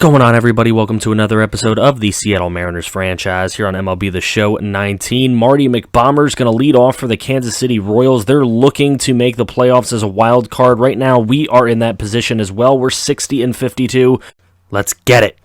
going on, everybody? Welcome to another episode of the Seattle Mariners franchise here on MLB The Show 19. Marty McBomber's going to lead off for the Kansas City Royals. They're looking to make the playoffs as a wild card. Right now, we are in that position as well. We're 60-52. Let's get it.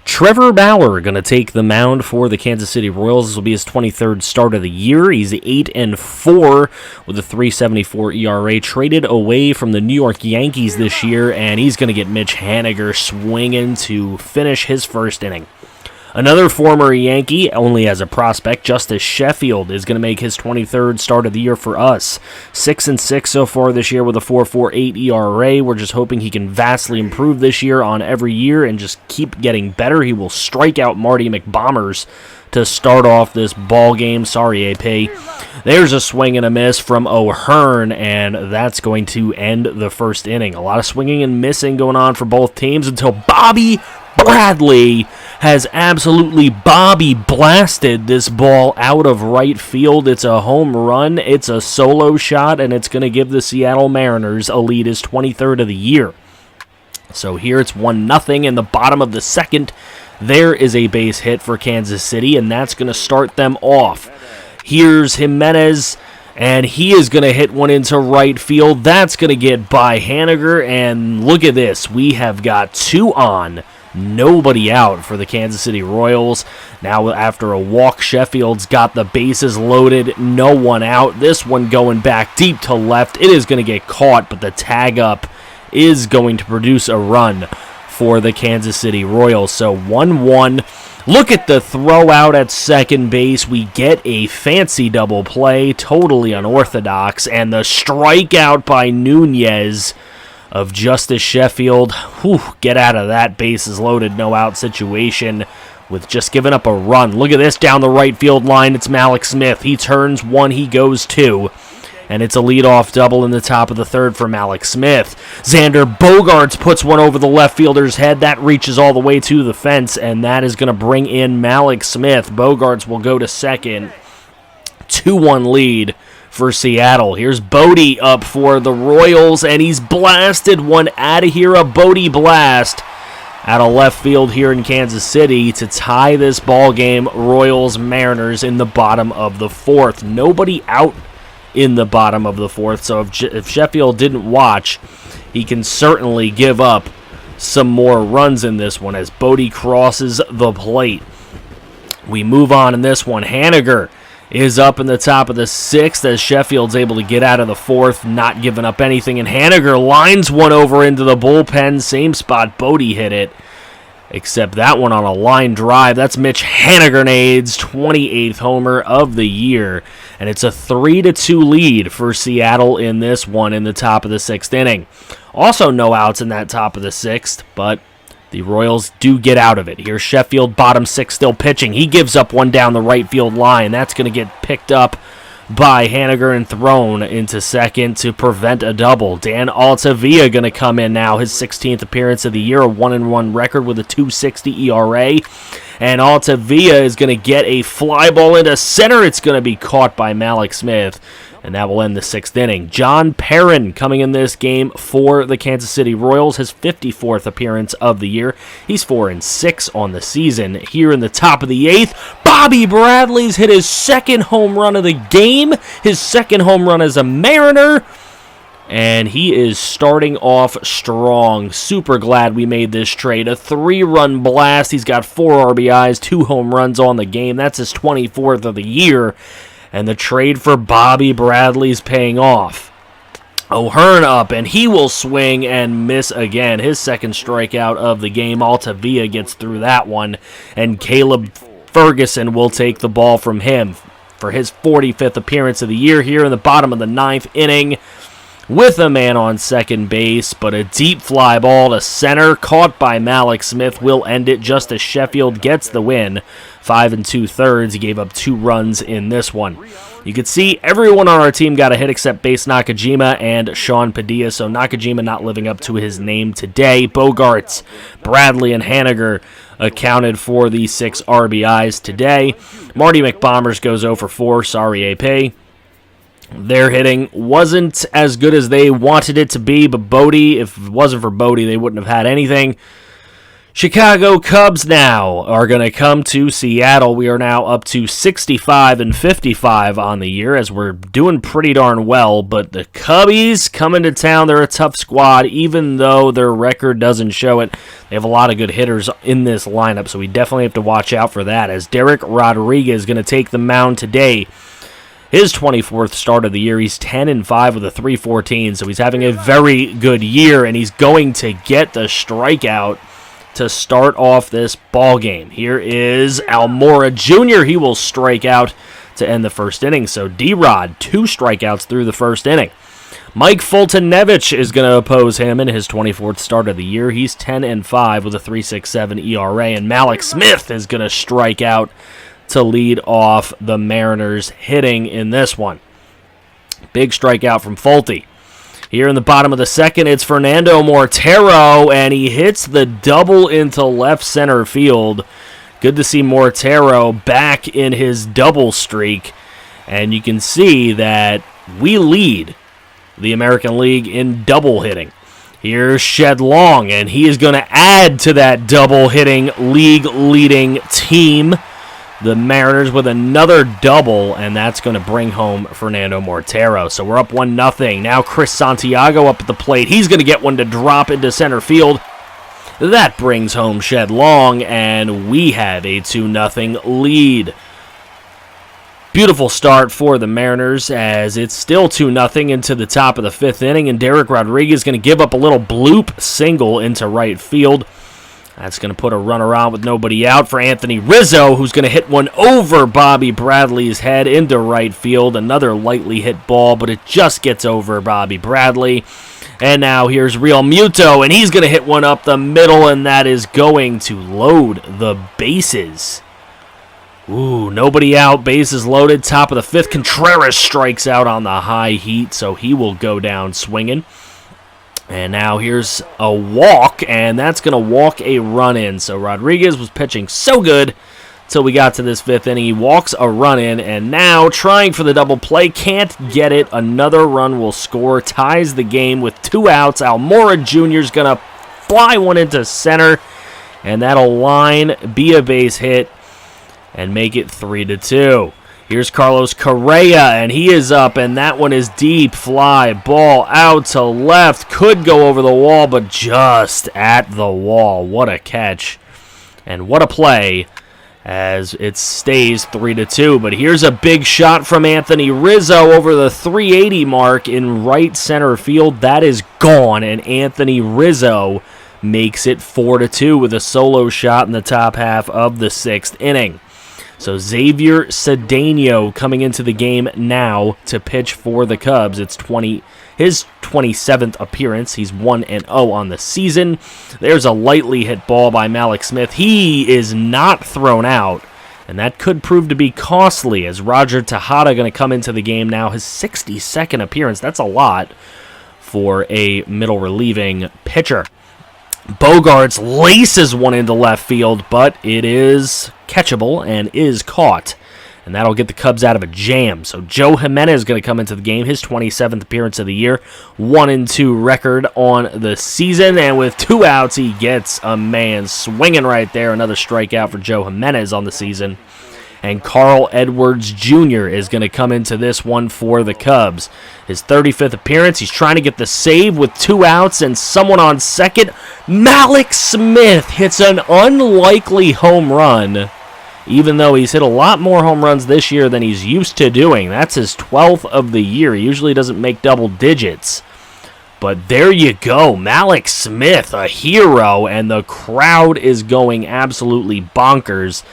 Trevor Bauer going to take the mound for the Kansas City Royals. This will be his 23rd start of the year. He's 8-4 with a 3.74 ERA. Traded away from the New York Yankees this year, and he's going to get Mitch Haniger swinging to finish his first inning. Another former Yankee, only as a prospect, Justice Sheffield, is going to make his 23rd start of the year for us. 6-6 so far this year with a 4.48 ERA. We're just hoping he can vastly improve this year on every year and just keep getting better. He will strike out Marty McBombers to start off this ball game. Sorry, AP. There's a swing and a miss from O'Hearn, and that's going to end the first inning. A lot of swinging and missing going on for both teams until Bobby Bradley has absolutely Bobby blasted this ball out of right field. It's a home run, it's a solo shot, and it's going to give the Seattle Mariners a lead, his 23rd of the year. So here it's 1-0 in the bottom of the second. There is a base hit for Kansas City, and that's going to start them off. Here's Jimenez, and he is going to hit one into right field. That's going to get by Haniger, and look at this. We have got 2 on, nobody out for the Kansas City Royals. Now after a walk, Sheffield's got the bases loaded, no one out. This one going back deep to left. It is going to get caught, but the tag up is going to produce a run for the Kansas City Royals. So 1-1. Look at the throw out at second base. We get a fancy double play, totally unorthodox, and the strikeout by Nunez of Justice Sheffield. Whew, get out of that bases loaded, no out situation with just giving up a run. Look at this down the right field line. It's Malik Smith. He turns 1, he goes 2. And it's a leadoff double in the top of the third for Malik Smith. Xander Bogaerts puts one over the left fielder's head. That reaches all the way to the fence, and that is going to bring in Malik Smith. Bogaerts will go to second. 2-1 lead for Seattle. Here's Bodie up for the Royals, and he's blasted one out of here. A Bodie blast out of left field here in Kansas City to tie this ball game. Royals-Mariners in the bottom of the fourth. Nobody out in the bottom of the fourth, so if Sheffield didn't watch, he can certainly give up some more runs in this one as Bodie crosses the plate. We move on in this one. Haniger is up in the top of the sixth as Sheffield's able to get out of the fourth, not giving up anything, and Haniger lines one over into the bullpen, same spot Bodie hit it, except that one on a line drive. That's Mitch Haniger's 28th homer of the year, and it's a 3-2 lead for Seattle in this one in the top of the sixth inning. Also no outs in that top of the sixth, but the Royals do get out of it. Here's Sheffield, bottom six, still pitching. He gives up one down the right field line. That's going to get picked up by Haniger and thrown into second to prevent a double. Dan Altavilla going to come in now, his 16th appearance of the year, a 1-1 record with a 2.60 ERA. And Altavilla is going to get a fly ball into center. It's going to be caught by Malik Smith, and that will end the sixth inning. John Perrin coming in this game for the Kansas City Royals, his 54th appearance of the year. He's 4-6 on the season. Here in the top of the eighth, Bobby Bradley's hit his second home run of the game, his second home run as a Mariner, and he is starting off strong. Super glad we made this trade. A 3-run blast. He's got 4 RBIs, 2 home runs on the game. That's his 24th of the year. And the trade for Bobby Bradley's paying off. O'Hearn up, and he will swing and miss again. His second strikeout of the game. Altavilla gets through that one, and Caleb Ferguson will take the ball from him for his 45th appearance of the year here in the bottom of the ninth inning. with a man on second base, but a deep fly ball to center, caught by Malik Smith, will end it just as Sheffield gets the win. 5 2/3. He gave up 2 runs in this one. You can see everyone on our team got a hit except Base Nakajima and Sean Padilla, so Nakajima not living up to his name today. Bogarts, Bradley, and Haniger accounted for the 6 RBIs today. Marty McBombers goes 0 for 4. Sorry, AP. Their hitting wasn't as good as they wanted it to be, but Bodie, if it wasn't for Bodie, they wouldn't have had anything. Chicago Cubs now are going to come to Seattle. We are now up to 65 55 on the year, as we're doing pretty darn well, but the Cubbies coming to town. They're a tough squad, even though their record doesn't show it. They have a lot of good hitters in this lineup, so we definitely have to watch out for that, as Derek Rodriguez is going to take the mound today. His 24th start of the year. He's 10-5 with a 3.14, so he's having a very good year, and he's going to get the strikeout to start off this ball game. Here is Almora Jr. He will strike out to end the first inning. So D-Rod, 2 strikeouts through the first inning. Mike Fultonevich is going to oppose him in his 24th start of the year. He's 10-5 with a 3.67 ERA, and Malik Smith is going to strike out to lead off the Mariners hitting in this one. Big strikeout from Fulte. Here in the bottom of the second, it's Fernando Mortero, and he hits the double into left center field. Good to see Mortero back in his double streak, and you can see that we lead the American League in double hitting. Here's Shed Long, and he is going to add to that double hitting league-leading team. The Mariners with another double, and that's going to bring home Fernando Mortero. So we're up 1-0. Now Chris Santiago up at the plate. He's going to get one to drop into center field. That brings home Shed Long, and we have a 2-0 lead. Beautiful start for the Mariners, as it's still 2-0 into the top of the 5th inning, and Derek Rodriguez is going to give up a little bloop single into right field. That's going to put a runner on with nobody out for Anthony Rizzo, who's going to hit one over Bobby Bradley's head into right field. Another lightly hit ball, but it just gets over Bobby Bradley. And now here's Real Muto, and he's going to hit one up the middle, and that is going to load the bases. Ooh, nobody out, bases loaded, top of the 5th. Contreras strikes out on the high heat, so he will go down swinging. And now here's a walk, and that's going to walk a run in. So Rodriguez was pitching so good until we got to this 5th inning. He walks a run in, and now trying for the double play, can't get it. Another run will score, ties the game with 2 outs. Almora Jr. is going to fly one into center, and that'll line, be a base hit, and make it 3-2. Here's Carlos Correa, and he is up, and that one is deep. Fly ball out to left. Could go over the wall, but just at the wall. What a catch. And what a play, as it stays 3-2. But here's a big shot from Anthony Rizzo over the 380 mark in right center field. That is gone, and Anthony Rizzo makes it 4-2 with a solo shot in the top half of the 6th inning. So Xavier Cedeno coming into the game now to pitch for the Cubs. It's his 27th appearance. He's 1-0 on the season. There's a lightly hit ball by Malik Smith. He is not thrown out, and that could prove to be costly, as Roger Tejada going to come into the game now. His 62nd appearance. That's a lot for a middle relieving pitcher. Bogarts laces one into left field, but it is catchable and is caught, and that'll get the Cubs out of a jam. So Joe Jimenez is going to come into the game, his 27th appearance of the year, 1-2 record on the season, and with 2 outs, he gets a man swinging right there. Another strikeout for Joe Jimenez on the season. And Carl Edwards Jr. is going to come into this one for the Cubs. His 35th appearance, he's trying to get the save with 2 outs and someone on second. Malik Smith hits an unlikely home run, even though he's hit a lot more home runs this year than he's used to doing. That's his 12th of the year. He usually doesn't make double digits. But there you go, Malik Smith, a hero, and the crowd is going absolutely bonkers,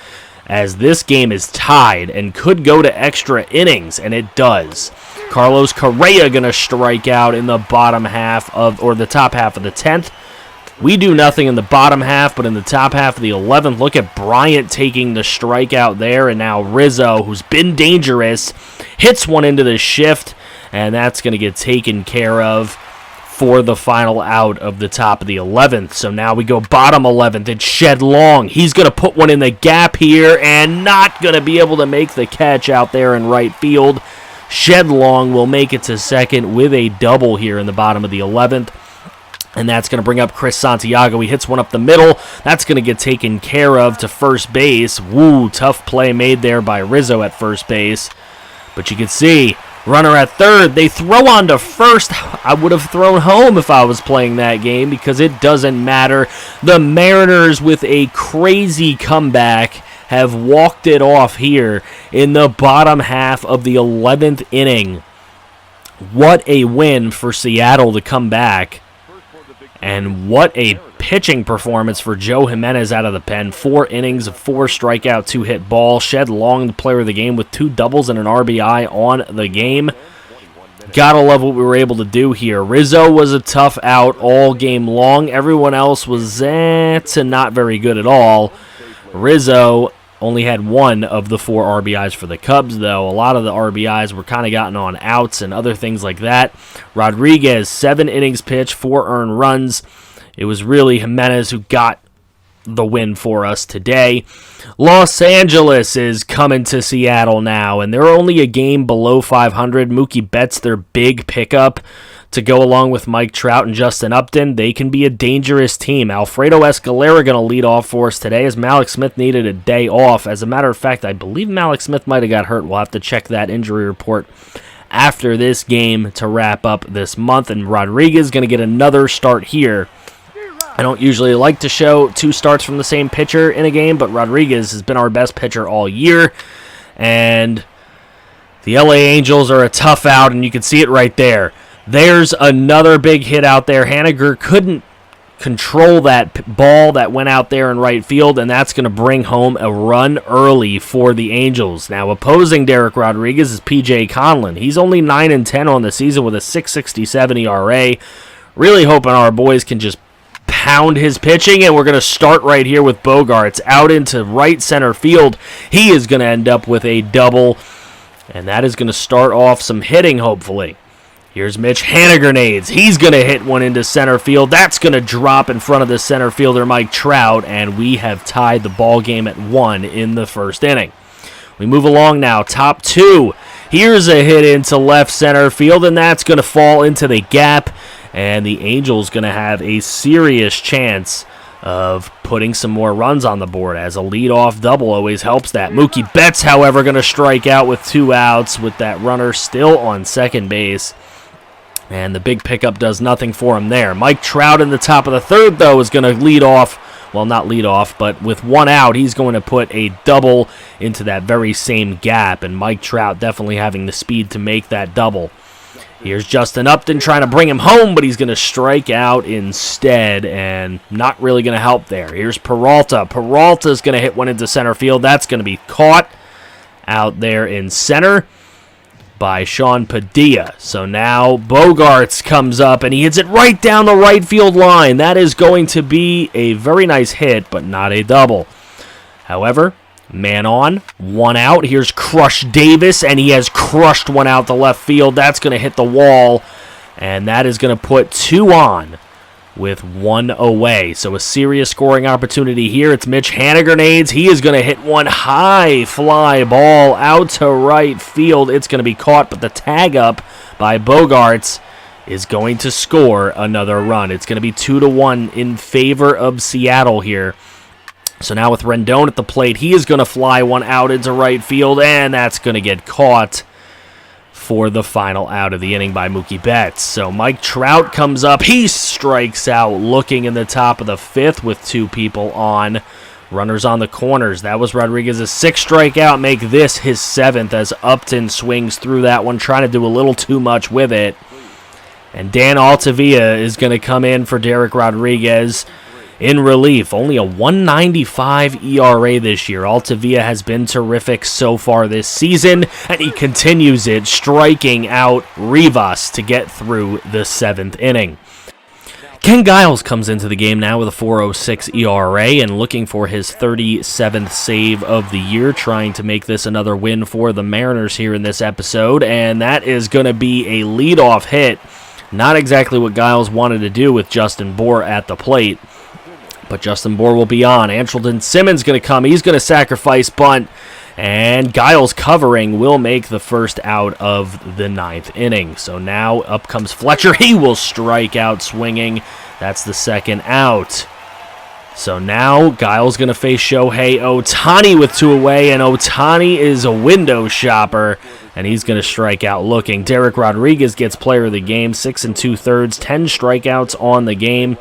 as this game is tied and could go to extra innings, and it does. Carlos Correa going to strike out in the bottom half of, or the top half of the 10th. We do nothing in the bottom half, but in the top half of the 11th, look at Bryant taking the strikeout there, and now Rizzo, who's been dangerous, hits one into the shift, and that's going to get taken care of for the final out of the top of the 11th. So now we go bottom 11th. It's Shed Long. He's going to put one in the gap here and not going to be able to make the catch out there in right field. Shed Long will make it to second with a double here in the bottom of the 11th. And that's going to bring up Chris Santiago. He hits one up the middle. That's going to get taken care of to first base. Woo, tough play made there by Rizzo at first base. But you can see, runner at third. They throw on to first. I would have thrown home if I was playing that game because it doesn't matter. The Mariners, with a crazy comeback, have walked it off here in the bottom half of the 11th inning. What a win for Seattle to come back. And what a pitching performance for Joe Jimenez out of the pen. 4 innings of 4 strikeout, 2-hit ball. Shed Long, the player of the game, with 2 doubles and an RBI on the game. Gotta love what we were able to do here. Rizzo was a tough out all game long. Everyone else was to not very good at all. Rizzo only had 1 of the 4 RBIs for the Cubs, though. A lot of the RBIs were kind of gotten on outs and other things like that. Rodriguez, 7 innings pitched, 4 earned runs. It was really Jimenez who got the win for us today. Los Angeles is coming to Seattle now, and they're only a game below 500. Mookie Betts, their big pickup to go along with Mike Trout and Justin Upton. They can be a dangerous team. Alfredo Escalera going to lead off for us today as Malik Smith needed a day off. As a matter of fact, I believe Malik Smith might have got hurt. We'll have to check that injury report after this game to wrap up this month. And Rodriguez going to get another start here. I don't usually like to show 2 starts from the same pitcher in a game, but Rodriguez has been our best pitcher all year. And the LA Angels are a tough out, and you can see it right there. There's another big hit out there. Haniger couldn't control that ball that went out there in right field, and that's going to bring home a run early for the Angels. Now, opposing Derek Rodriguez is P.J. Conlon. He's only 9-10 on the season with a 6.67 ERA. Really hoping our boys can just pound his pitching, and we're going to start right here with Bogaerts out into right center field. He is going to end up with a double, and that is going to start off some hitting, hopefully. Here's Mitch Haniger. He's going to hit one into center field. That's going to drop in front of the center fielder, Mike Trout, and we have tied the ball game at 1 in the first inning. We move along now. Top 2. Here's a hit into left center field, and that's going to fall into the gap, and the Angels going to have a serious chance of putting some more runs on the board, as a leadoff double always helps that. Mookie Betts, however, going to strike out with 2 outs with that runner still on second base. And the big pickup does nothing for him there. Mike Trout in the top of the 3rd, though, is going to lead off. Well, not lead off, but with 1 out, he's going to put a double into that very same gap. And Mike Trout definitely having the speed to make that double. Here's Justin Upton trying to bring him home, but he's going to strike out instead, and not really going to help there. Here's Peralta. Peralta's going to hit one into center field. That's going to be caught out there in center by Sean Padilla. So now Bogaerts comes up, and he hits it right down the right field line. That is going to be a very nice hit, but not a double. However, man on, 1 out. Here's Crush Davis, and he has crushed one out to left field. That's going to hit the wall, and that is going to put 2 on with 1 away. So a serious scoring opportunity here. It's Mitch Haniger. He is going to hit one high fly ball out to right field. It's going to be caught, but the tag up by Bogaerts is going to score another run. It's going to be 2-1 in favor of Seattle here. So now with Rendon at the plate, he is going to fly one out into right field, and that's going to get caught for the final out of the inning by Mookie Betts. So Mike Trout comes up. He strikes out looking in the top of the 5th with 2 people on. Runners on the corners. That was Rodriguez's 6th strikeout. Make this his 7th as Upton swings through that one, trying to do a little too much with it. And Dan Altavilla is going to come in for Derek Rodriguez. In relief, only a 1.95 ERA this year. Altavia has been terrific so far this season, and he continues it, striking out Rivas to get through the 7th inning. Ken Giles comes into the game now with a 4.06 ERA and looking for his 37th save of the year, trying to make this another win for the Mariners here in this episode, and that is going to be a leadoff hit. Not exactly what Giles wanted to do with Justin Bour at the plate. But Justin Bour will be on. Anshelton Simmons going to come. He's going to sacrifice bunt. And Giles covering will make the first out of the 9th inning. So now up comes Fletcher. He will strike out swinging. That's the 2nd out. So now Giles going to face Shohei Ohtani with 2 away. And Ohtani is a window shopper. And he's going to strike out looking. Derek Rodriguez gets player of the game. 6 2/3. 10 strikeouts on the game.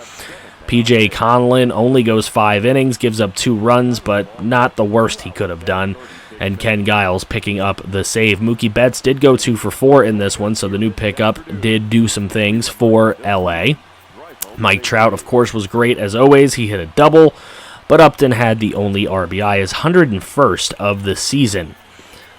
P.J. Conlon only goes 5 innings, gives up 2 runs, but not the worst he could have done. And Ken Giles picking up the save. Mookie Betts did go 2 for 4 in this one, so the new pickup did do some things for L.A. Mike Trout, of course, was great as always. He hit a double, but Upton had the only RBI, his 101st of the season.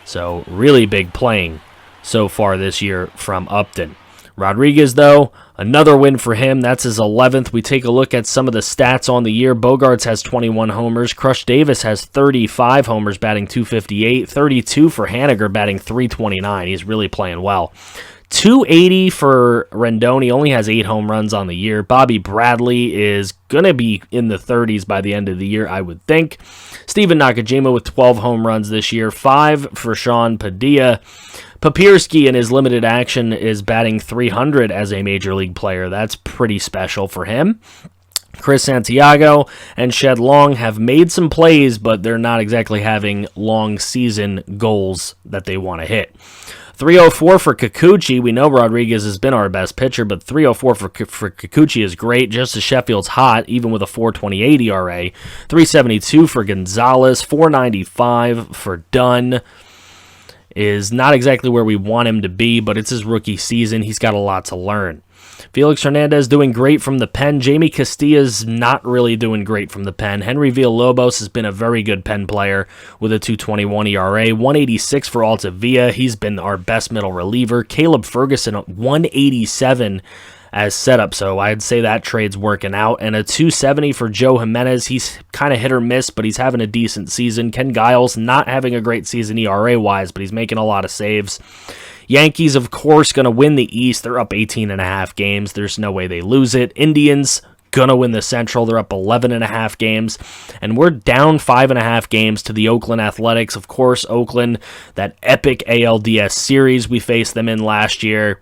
So really big playing so far this year from Upton. Rodriguez, though, another win for him. That's his 11th. We take a look at some of the stats on the year. Bogarts has 21 homers. Crush Davis has 35 homers, batting .258. 32 for Haniger, batting .329. He's really playing well. 280 for Rendon. He only has 8 home runs on the year. Bobby Bradley is going to be in the 30s by the end of the year, I would think. Steven Nakajima with 12 home runs this year. 5 for Sean Padilla. Papirski in his limited action is batting .300 as a major league player. That's pretty special for him. Chris Santiago and Shed Long have made some plays, but they're not exactly having long season goals that they want to hit. 304 for Kikuchi. We know Rodriguez has been our best pitcher, but 304 for Kikuchi is great. Justice Sheffield's hot, even with a 4.28 ERA. 372 for Gonzalez. 495 for Dunn. Is not exactly where we want him to be, but it's his rookie season. He's got a lot to learn. Felix Hernandez doing great from the pen. Jamie Castilla's not really doing great from the pen. Henry Villalobos has been a very good pen player with a 2.21 ERA. 186 for Altavia. He's been our best middle reliever. Caleb Ferguson at 187 as setup, so I'd say that trade's working out. And a 270 for Joe Jimenez. He's kind of hit or miss, but he's having a decent season. Ken Giles not having a great season ERA-wise, but he's making a lot of saves. Yankees, of course, going to win the East. They're up 18.5 games. There's no way they lose it. Indians going to win the Central. They're up 11.5 games. And we're down 5.5 games to the Oakland Athletics. Of course, Oakland, that epic ALDS series we faced them in last year.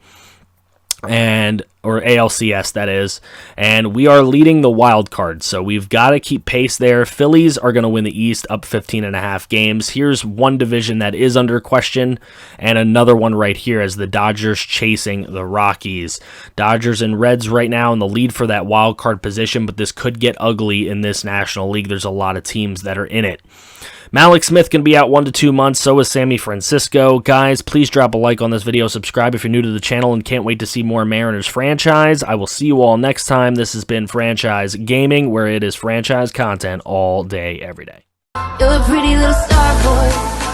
Or ALCS, that is, and we are leading the wild card, so we've got to keep pace there. Phillies are going to win the East, up 15.5 games. Here's one division that is under question, and another one right here as the Dodgers chasing the Rockies. Dodgers and Reds right now in the lead for that wild card position, but this could get ugly in this National League. There's a lot of teams that are in it. Malik Smith can be out 1 to 2 months, so is Sammy Francisco. Guys, please drop a like on this video, subscribe if you're new to the channel, and can't wait to see more Mariners franchise. I will see you all next time. This has been Franchise Gaming, where it is franchise content all day, every day. You're a pretty little star boy.